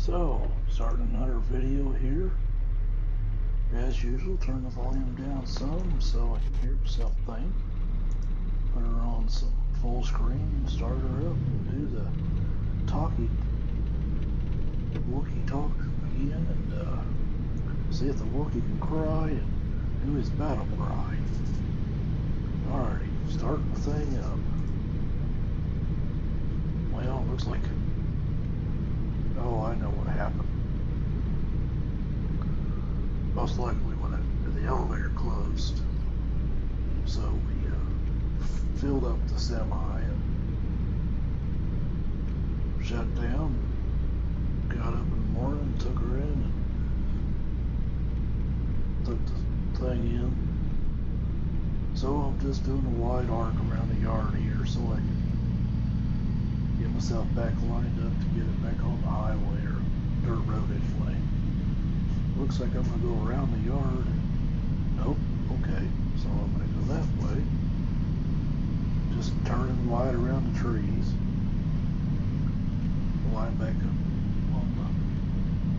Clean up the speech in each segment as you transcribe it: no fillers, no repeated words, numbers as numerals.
So, starting another video here. As usual, turn the volume down some so I can hear myself think. Put her on some full screen and start her up and do the Wookiee talk again and see if the Wookiee can cry and do his battle cry. Alrighty, starting the thing up. Well, looks like, oh, I know what happened. Most likely when the elevator closed. So we filled up the semi and shut down. Got up in the morning, took her in, and took the thing in. So I'm just doing a wide arc around the yard here so I can get myself back lined up to get it back on the highway or dirt roadish lane. Looks like I'm going to go around the yard. Nope, okay, so I'm going to go that way. Just turning wide around the trees. Line back up on the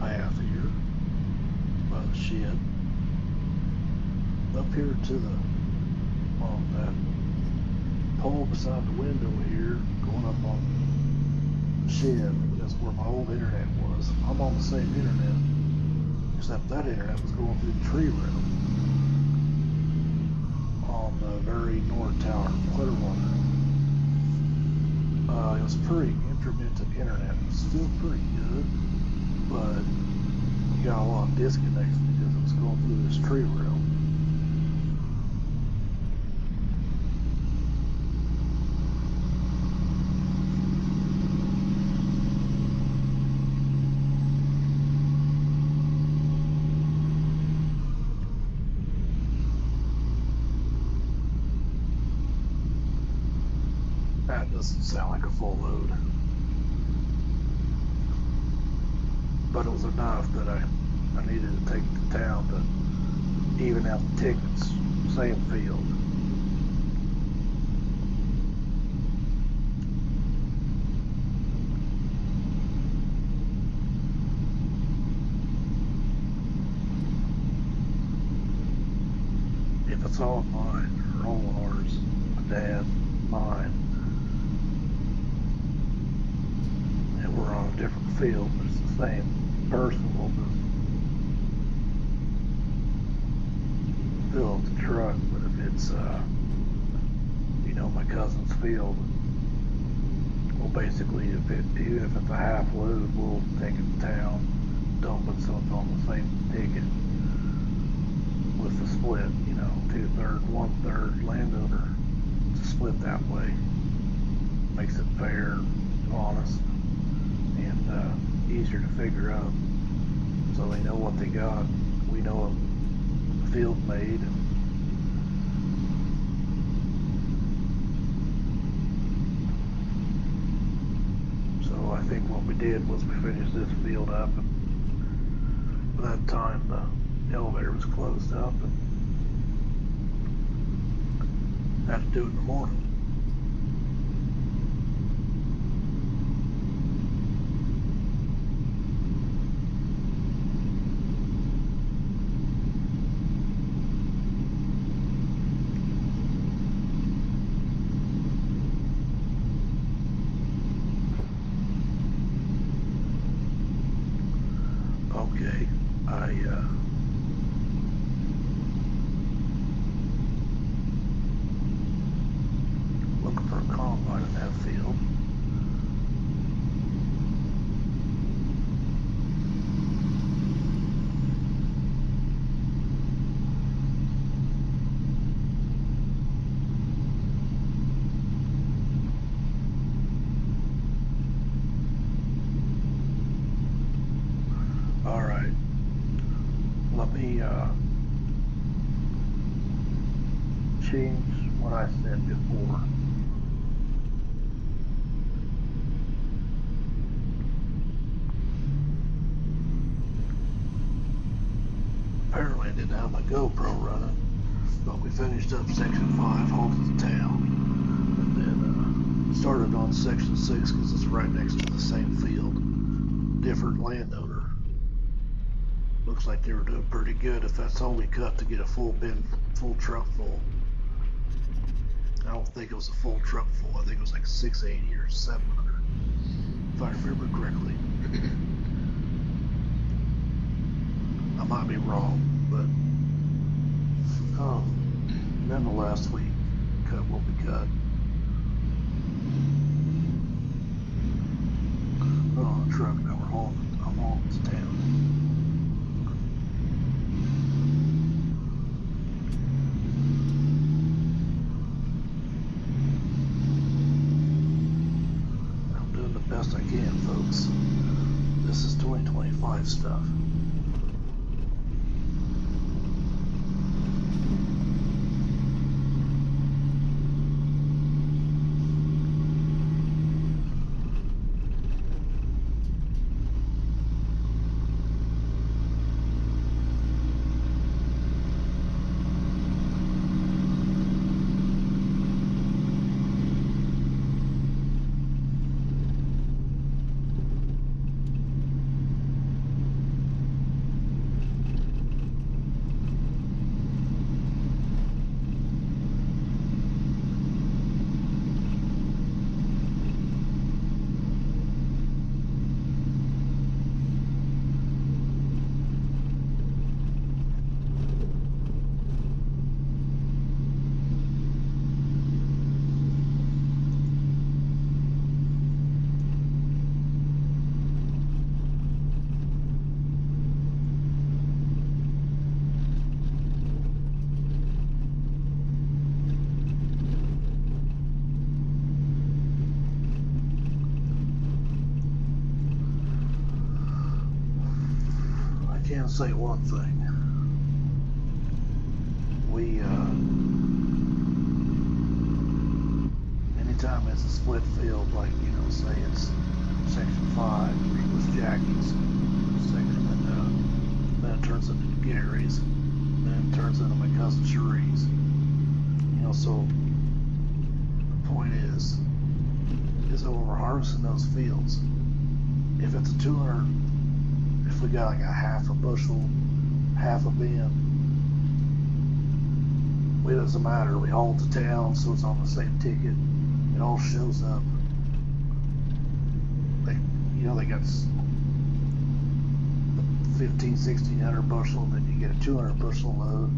path here by the shed. Up here to the, on that pole beside the window here, going up on the shed. That's where my old internet was. I'm on the same internet, except that internet was going through the tree room on the very north tower of Freightliner. It was pretty intermittent internet. It was still pretty good, but you got a lot of disconnects because it was going through this tree room. That doesn't sound like a full load, but it was enough that I needed to take it to town to even out the tickets, same field. If it's all mine or all ours, my dad, mine, we're on a different field, but it's the same person. We'll just fill up the truck. But if it's, my cousin's field, well, basically, even if it's a half load, we'll take it to town, dump it so it's on the same ticket with the split, 2/3, 1/3 landowner. It's split that way. Makes it fair, honest, and easier to figure out, so they know what they got. We know the field made, and so I think what we did was we finished this field up, and by that time the elevator was closed up, and had to do it in the morning. Okay, looking for a combine in that field. All right. Let me change what I said before. Apparently I didn't have my GoPro running, but we finished up section 5, halted the town, and then started on section 6 because it's right next to the same field. different landowner. Looks like they were doing pretty good if that's all we cut to get a full truck full. I don't think it was a full truck full. I think it was like 680 or 700, if I remember correctly. I might be wrong, but nonetheless, we cut what we cut. Put on a truck, now I'm hauling to town. I'm doing the best I can, folks. This is 2025 stuff. I can say one thing. We, anytime it's a split field, like, say it's section 5, with Jackie's section, and then it turns into Gary's, then it turns into my cousin Cherie's. So the point is that when we're harvesting those fields, if it's a 200, if we got like a half a bushel, half a bin, it doesn't matter. We haul it to town, so it's on the same ticket. It all shows up. They got 15, 1600 bushel, and then you get a 200 bushel load.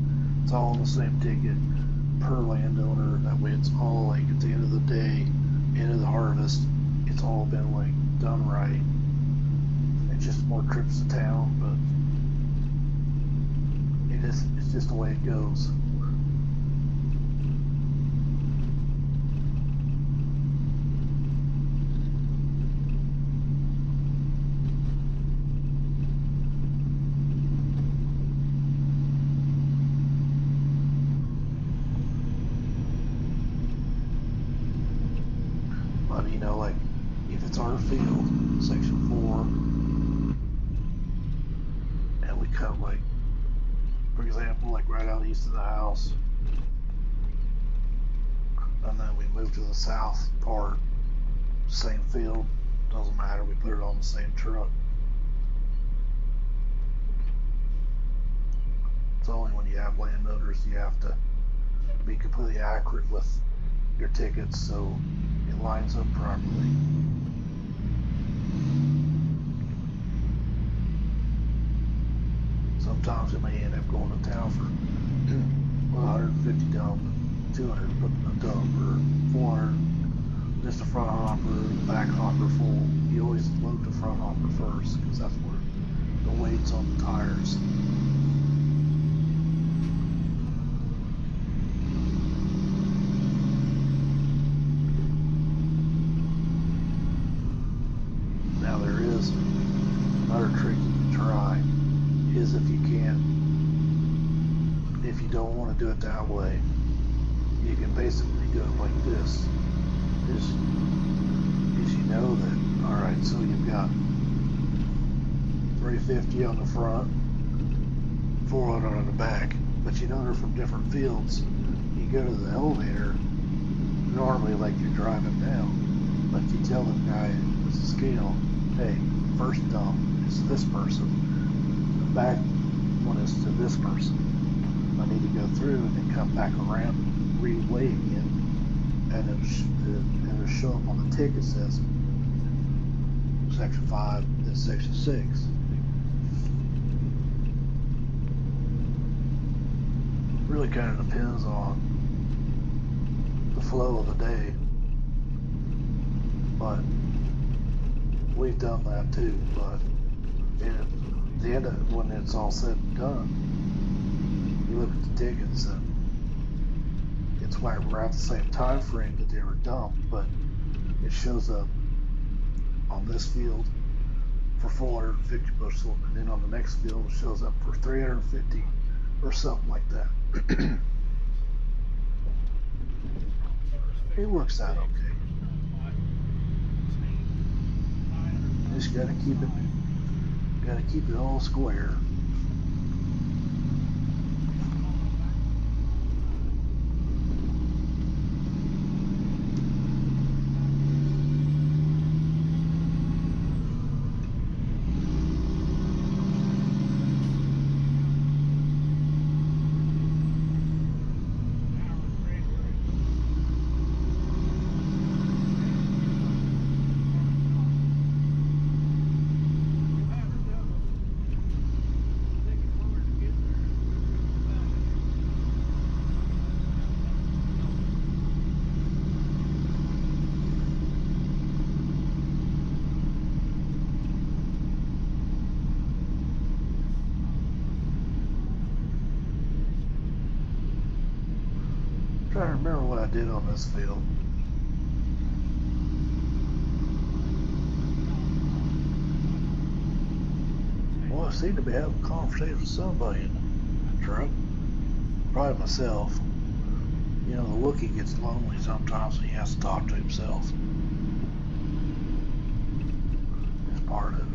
It's all on the same ticket per landowner. That way, it's all like at the end of the day, end of the harvest, it's all been like done right. It's just more trips to town, but it's just the way it goes. But like if it's our field, section 4, and we cut like, for example, like right out east of the house, and then we move to the south part, same field, doesn't matter, we put it on the same truck. It's only when you have landowners you have to be completely accurate with your tickets so it lines up properly. Sometimes it may end up going to town for 150 dump, 200 put in a dump, or 400 just the front hopper, the back hopper full. You always load the front hopper first because that's where the weight's on the tires. Now there is another trick you can try, is if you don't want to do it that way, you can basically do it like this. Is you know that, alright, so you've got 350 on the front, 400 on the back, but you know they're from different fields. You go to the elevator, normally like you're driving down, but you tell the guy with the scale, hey, first dump is this person, the back one is to this person. I need to go through and then come back around and reweigh again, and it'll show up on the ticket. It says section 5, then section 6. Really kind of depends on the flow of the day, but we've done that too. But at the end of it, when it's all said and done, you look at the tickets and it's right around the same time frame that they were dumped, but it shows up on this field for 450 bushel, and then on the next field it shows up for 350 or something like that. It works out okay. Just gotta keep it all square. Trying to remember what I did on this field. Well, I seem to be having a conversation with somebody in the truck. Probably myself. You know, the Wookiee gets lonely sometimes and he has to talk to himself. It's part of it.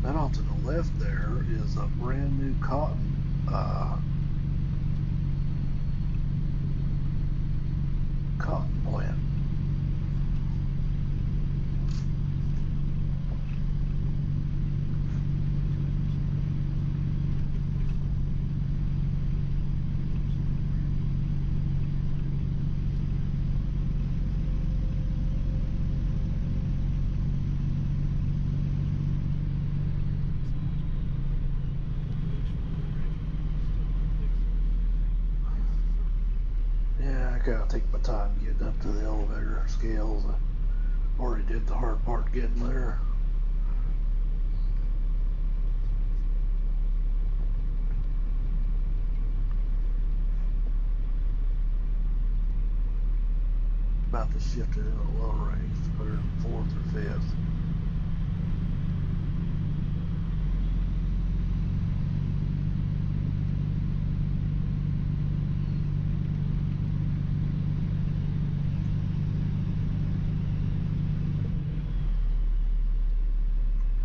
Then off to the left there is a brand new cotton plant. Yeah, I gotta take my time getting up to the elevator scales. I already did the hard part getting there. About to shift it in a low range to put it in 4th or 5th.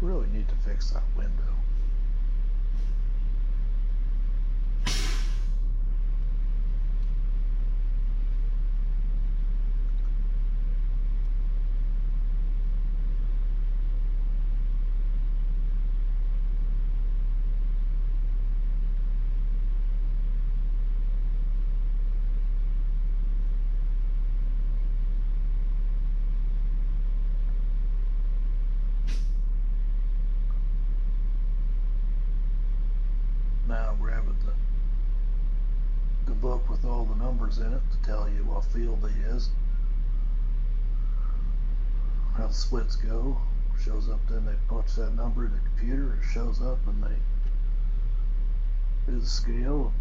Really need to fix that window. Now I'm grabbing the book with all the numbers in it to tell you what field it is, how the splits go. Shows up, then they punch that number in the computer, it shows up, and they do the scale,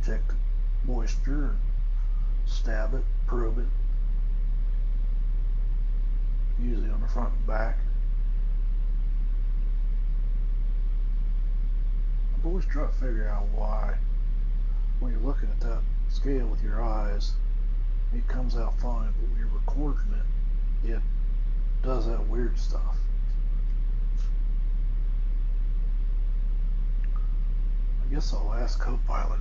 check the moisture, and stab it, probe it, usually on the front and back. always try to figure out why, when you're looking at that scale with your eyes, it comes out fine, but when you're recording it does that weird stuff. I guess I'll ask Copilot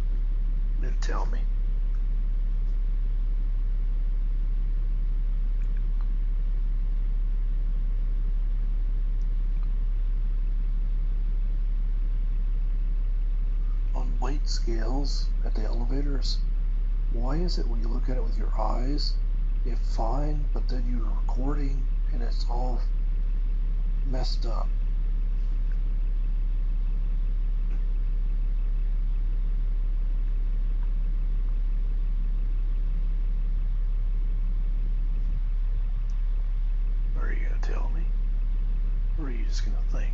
and tell me. On weight scales at the elevators, why is it when you look at it with your eyes, it's fine, but then you're recording and it's all messed up? Are you going to tell me? Or are you just going to think?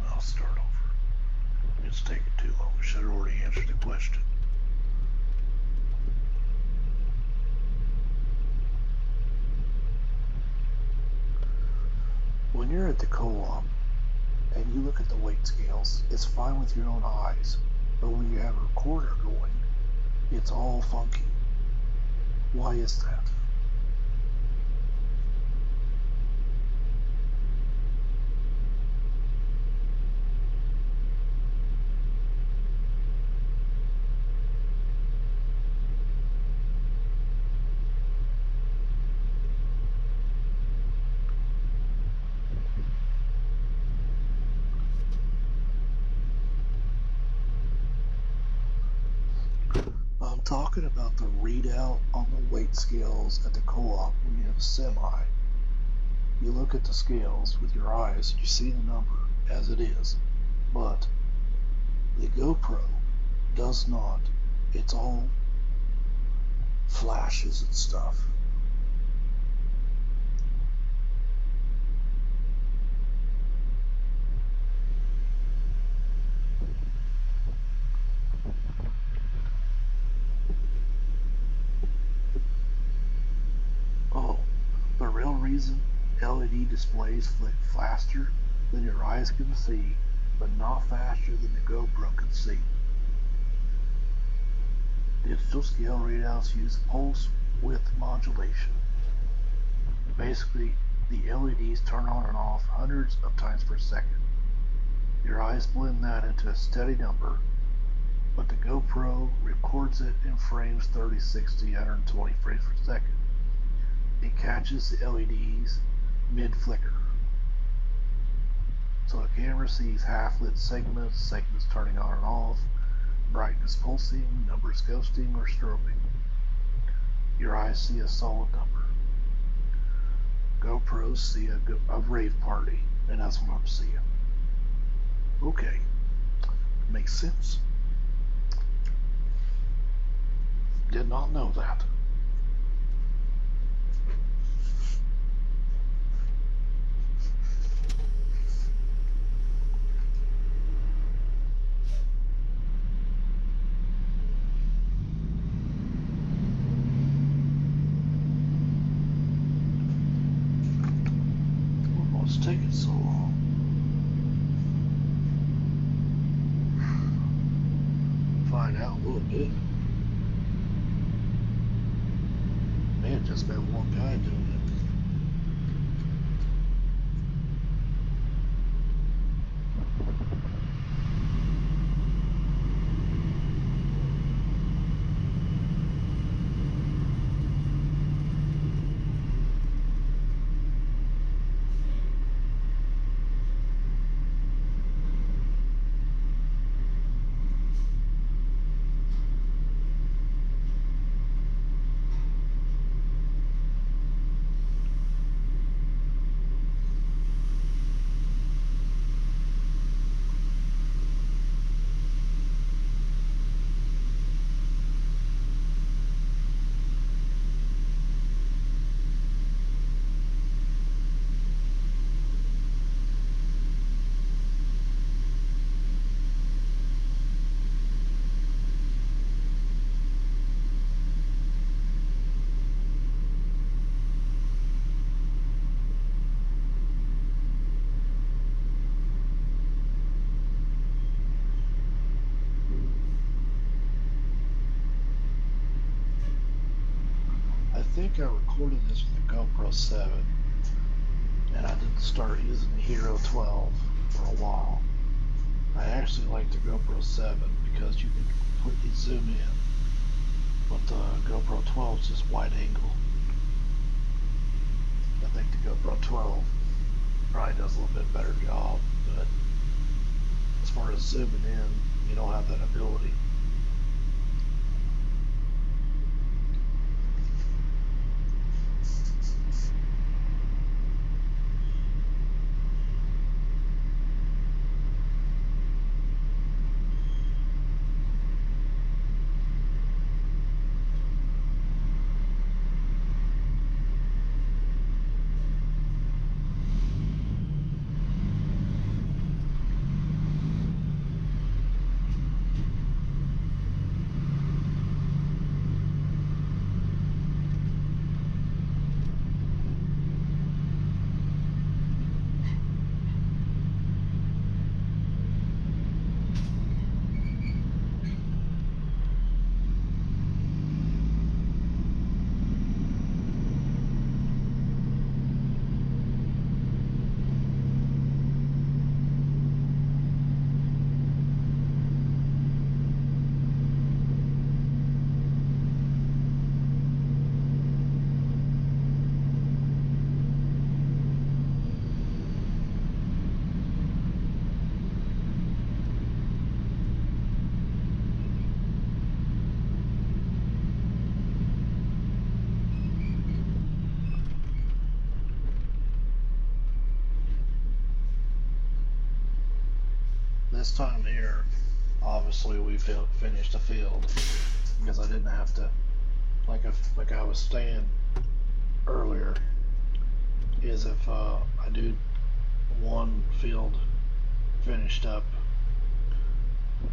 I'll start over. It's taking too long. I should have already answered the question. When you're at the co-op and you look at the weight scales, it's fine with your own eyes. But when you have a recorder going, it's all funky. Why is that? I'm talking about the readout on the weight scales at the co-op when you have a semi. You look at the scales with your eyes and you see the number as it is, but the GoPro does not. It's all flashes and stuff. Oh, the real reason LED displays flick faster than your eyes can see, but not faster than the GoPro can see. Digital scale readouts use pulse width modulation. Basically, the LEDs turn on and off hundreds of times per second. Your eyes blend that into a steady number, but the GoPro records it in frames 30, 60, 120 frames per second. It catches the LEDs mid-flicker. So the camera sees half-lit segments turning on and off, brightness pulsing, numbers ghosting or strobing. Your eyes see a solid number. GoPros see a rave party, and that's what I'm seeing. Okay, makes sense. Did not know that. What's taking so long? Find out a little bit. May have just been one guy doing it. think I recorded this with a GoPro 7, and I didn't start using the Hero 12 for a while. I actually like the GoPro 7 because you can completely zoom in, but the GoPro 12 is just wide angle. I think the GoPro 12 probably does a little bit better job, but as far as zooming in, you don't have that ability. This time here, obviously we finished the field because I didn't have to, like I was saying earlier, is if I do one field finished up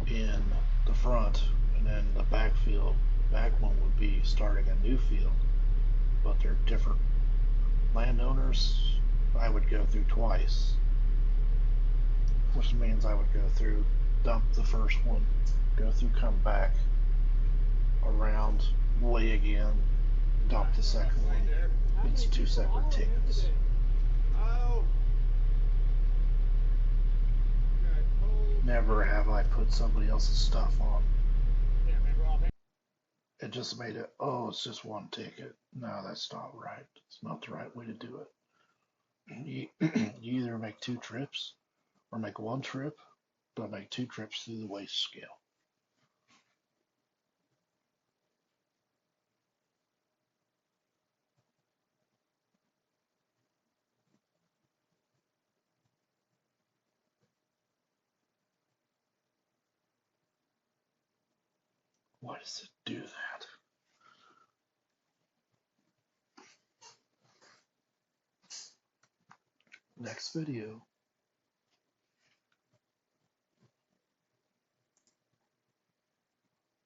in the front and then the back one would be starting a new field, but they're different landowners, I would go through twice, which means I would go through, dump the first one, go through, come back around, lay again, dump the second one. It's two separate tickets. Never have I put somebody else's stuff on. It just made it, oh, it's just one ticket. No, that's not right. It's not the right way to do it. You, you either make two trips or make one trip, but make two trips through the waste scale. Why does it do that? Next video.